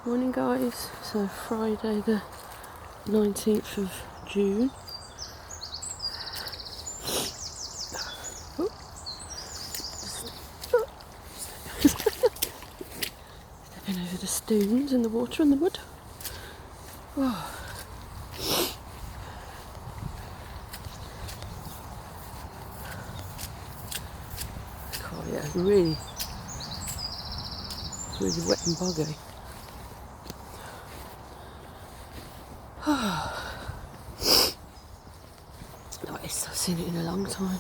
Morning guys, so Friday the 19th of June. Stepping over the stones and the water and the mud. Oh. God, yeah, really wet and boggy. Nice, I've seen it in a long time.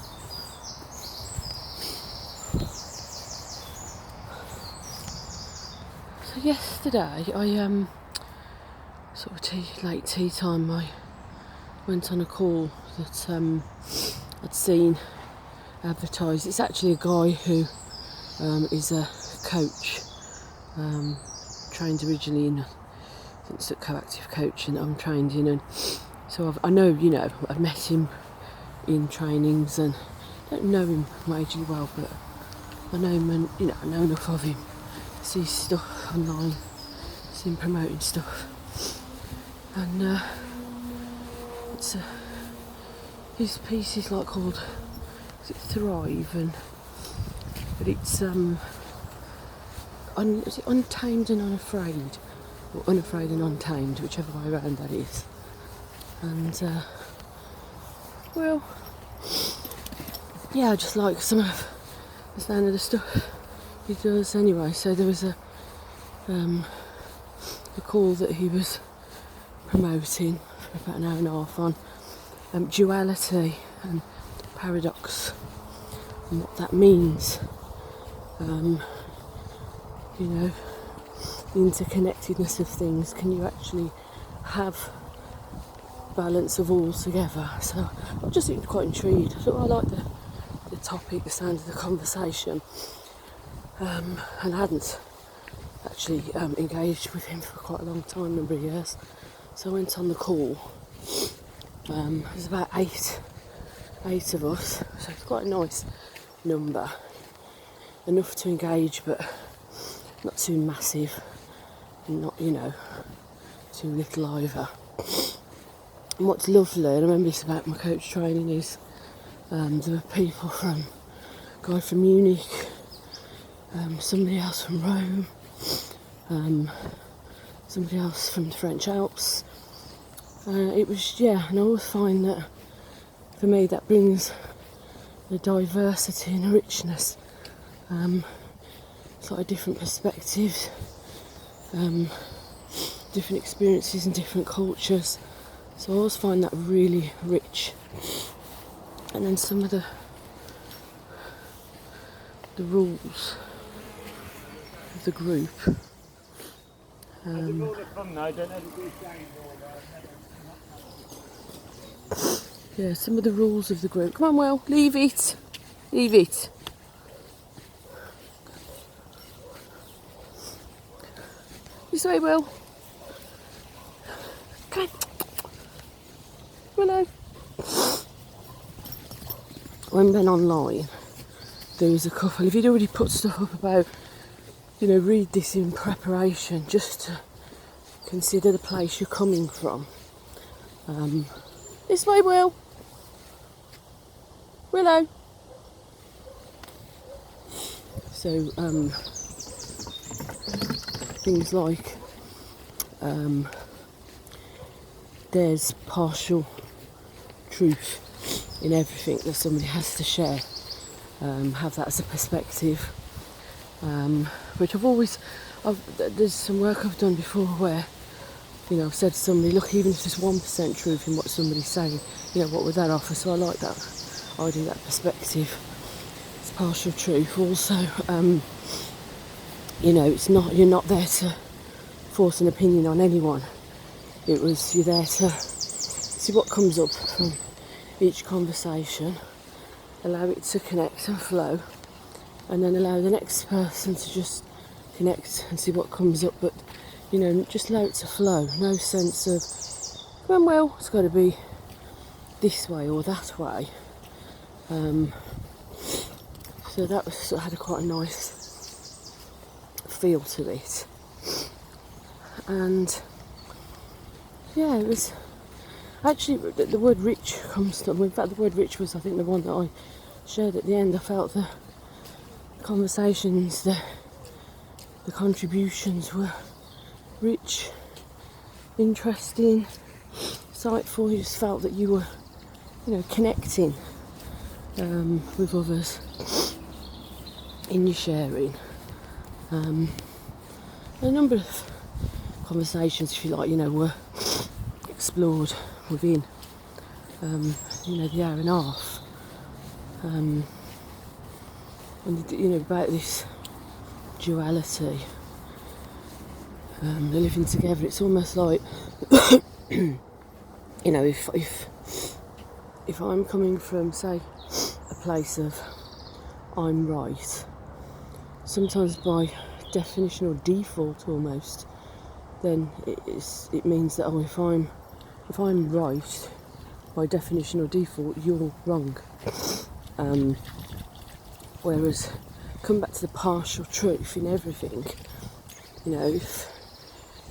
So yesterday I sort of late tea time I went on a call that I'd seen advertised. It's actually a guy who is a coach, trained originally in coactive coaching that I'm trained in, and so I know, I've met him in trainings and I don't know him majorly well, but I know him, and I know enough of him. See stuff online, see him promoting stuff, and it's his piece is like called Thrive, but it's is it Untamed and Unafraid, or Unafraid and Untamed, whichever way around that is. And I just like some of the sound of the stuff he does anyway. So there was a call that he was promoting for about an hour and a half on Duality and Paradox and what that means. The interconnectedness of things. Can you actually have balance of all together? So I just seemed quite intrigued. I thought I liked the topic, the sound of the conversation, and I hadn't actually engaged with him for quite a long time, number of years. So I went on the call. There's about eight of us, so it's quite a nice number, enough to engage, but not too massive, and not too little either. And what's lovely, and I remember this about my coach training, is there were people from a guy from Munich, somebody else from Rome, somebody else from the French Alps. It was, and I always find that for me that brings a diversity and a richness, sort of different perspectives, different experiences and different cultures. So I always find that really rich. And then some of the rules of the group. Some of the rules of the group. Come on, Will, leave it. Leave it. This way, Will. Come on. Willow. When went online, there was a couple. If you'd already put stuff up about, read this in preparation, just to consider the place you're coming from. This way, Will. Willow. So, things like there's partial truth in everything that somebody has to share. Have that as a perspective, which there's some work I've done before where, I've said to somebody, look, even if there's 1% truth in what somebody's saying, what would that offer? So I like that idea, that perspective. It's partial truth. Also, you're not there to force an opinion on anyone. You're there to see what comes up from each conversation, allow it to connect and flow, and then allow the next person to just connect and see what comes up, but just allow it to flow. No sense of, well, it's got to be this way or that way. So that had quite a nice feel to it. And yeah, it was actually the word rich comes to, in fact the word rich was I think the one that I shared at the end. I felt the conversations, the contributions were rich, interesting, insightful. You just felt that you were, connecting with others in your sharing. A number of conversations, if you like, were explored within, the hour and a half. And, about this duality, the living together. It's almost like, if I'm coming from, say, a place of I'm right, sometimes by definition or default almost, then it means that if I'm right, by definition or default, you're wrong. Whereas, come back to the partial truth in everything. If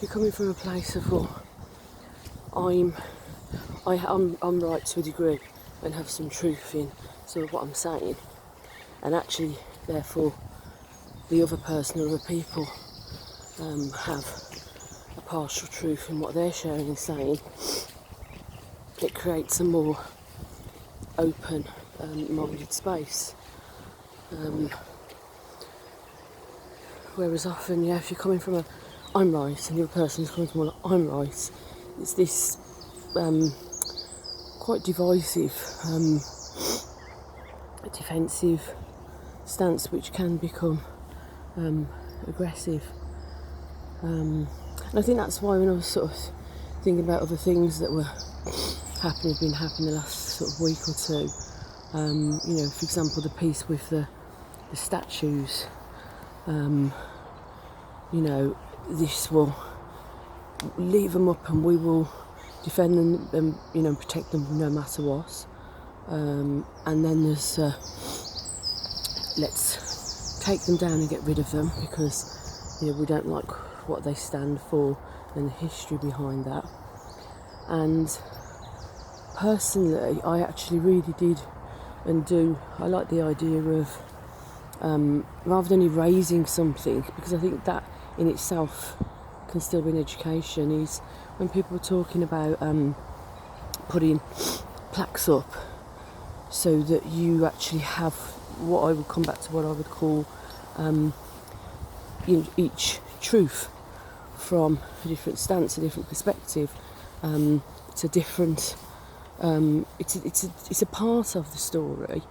you're coming from a place of, well, I'm right to a degree and have some truth in sort of what I'm saying, and actually, therefore, the other person or other people have a partial truth in what they're sharing and saying. It creates a more open, minded space. Whereas often, if you're coming from a I'm right and the other person's coming from a I'm right, it's this quite divisive, defensive stance which can become aggressive. And I think that's why when I was sort of thinking about other things that were have been happening the last sort of week or two, for example, the piece with the statues, this will leave them up and we will defend them, and protect them no matter what. And then there's let's take them down and get rid of them because we don't like what they stand for and the history behind that. And personally, I actually really did and do. I like the idea of rather than erasing something, because I think that in itself can still be an education, is when people are talking about putting plaques up so that you actually have what I would come back to what I would call each truth from a different stance, a different perspective. It's a different it's a part of the story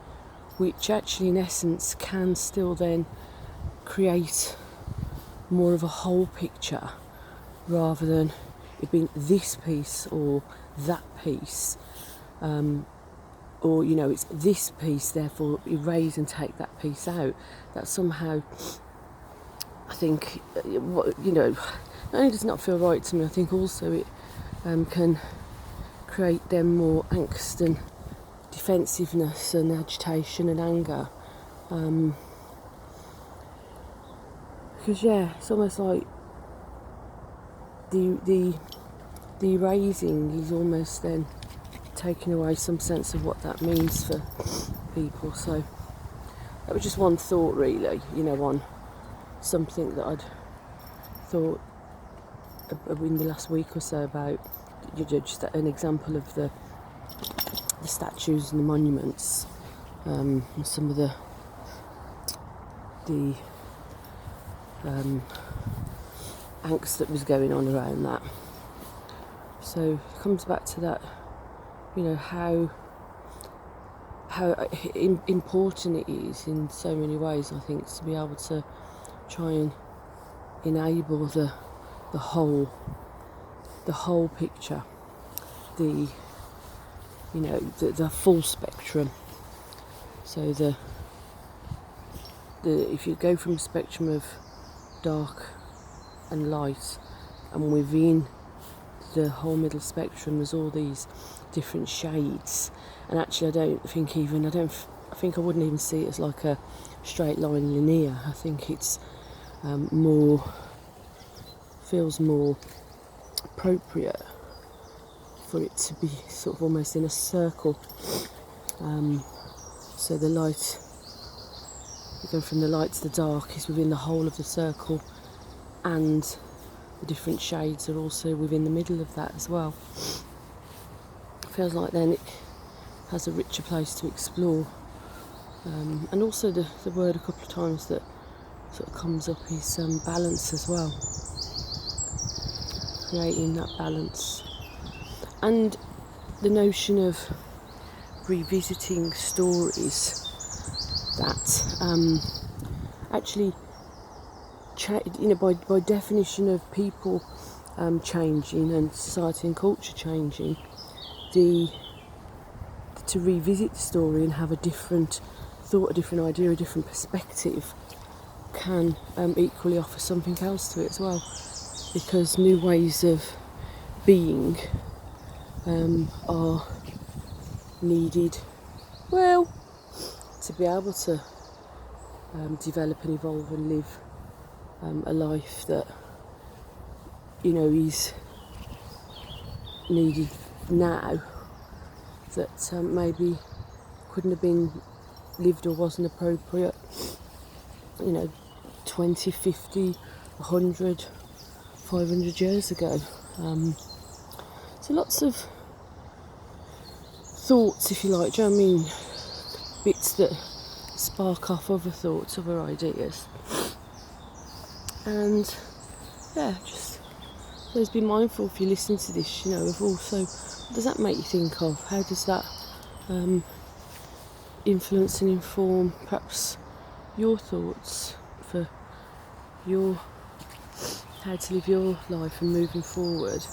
which actually in essence can still then create more of a whole picture rather than it being this piece or that piece, or it's this piece, therefore erase and take that piece out. That somehow, I think, not only does it not feel right to me, I think also it can create them more angst and defensiveness and agitation and anger. Because it's almost like the erasing is almost then taking away some sense of what that means for people. So that was just one thought really, on something that I'd thought in the last week or so about, just an example of the statues and the monuments, and some of the angst that was going on around that. So it comes back to that, how important it is in so many ways, I think, to be able to try and enable the whole picture, the full spectrum. So if you go from a spectrum of dark and light, and within the whole middle spectrum there's all these different shades, and actually I think I wouldn't even see it as like a straight line linear. I think it's more feels more appropriate for it to be sort of almost in a circle. So the light, we go from the light to the dark, is within the whole of the circle, and the different shades are also within the middle of that as well. It feels like then it has a richer place to explore. And also the word a couple of times that sort of comes up is balance as well. Creating that balance. And the notion of revisiting stories that actually, by definition of people changing and society and culture changing, to revisit the story and have a different thought, a different idea, a different perspective can equally offer something else to it as well, because new ways of being are needed, well, to be able to develop and evolve and live a life that, you know, is needed now, that maybe couldn't have been lived or wasn't appropriate, you know, 20, 50, 100, 500 years ago. So lots of thoughts, if you like, do you know what I mean? Bits that spark off other thoughts, other ideas. And yeah, just always be mindful if you listen to this, you know, of also, what does that make you think of? How does that influence and inform perhaps your thoughts for your how to live your life and moving forward?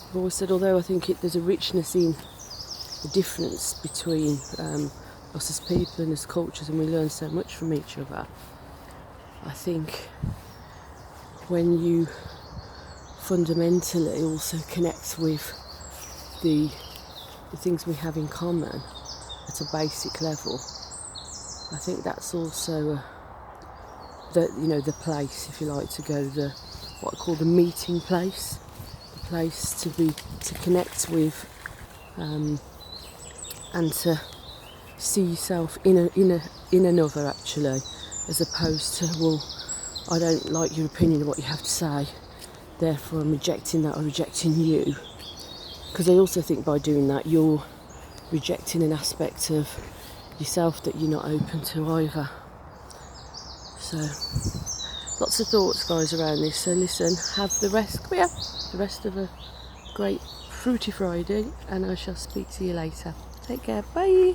I've always said, although I think there's a richness in the difference between us as people and as cultures, and we learn so much from each other, I think when you fundamentally also connect with the things we have in common at a basic level, I think that's also the place, if you like, to go, what I call the meeting place, the place to connect with, and to see yourself in another, actually, as opposed to, well, I don't like your opinion of what you have to say, therefore I'm rejecting that or rejecting you. Because I also think by doing that you're rejecting an aspect of yourself that you're not open to either. So lots of thoughts, guys, around this. So listen, have the rest of a great fruity Friday, and I shall speak to you later. Take care, bye.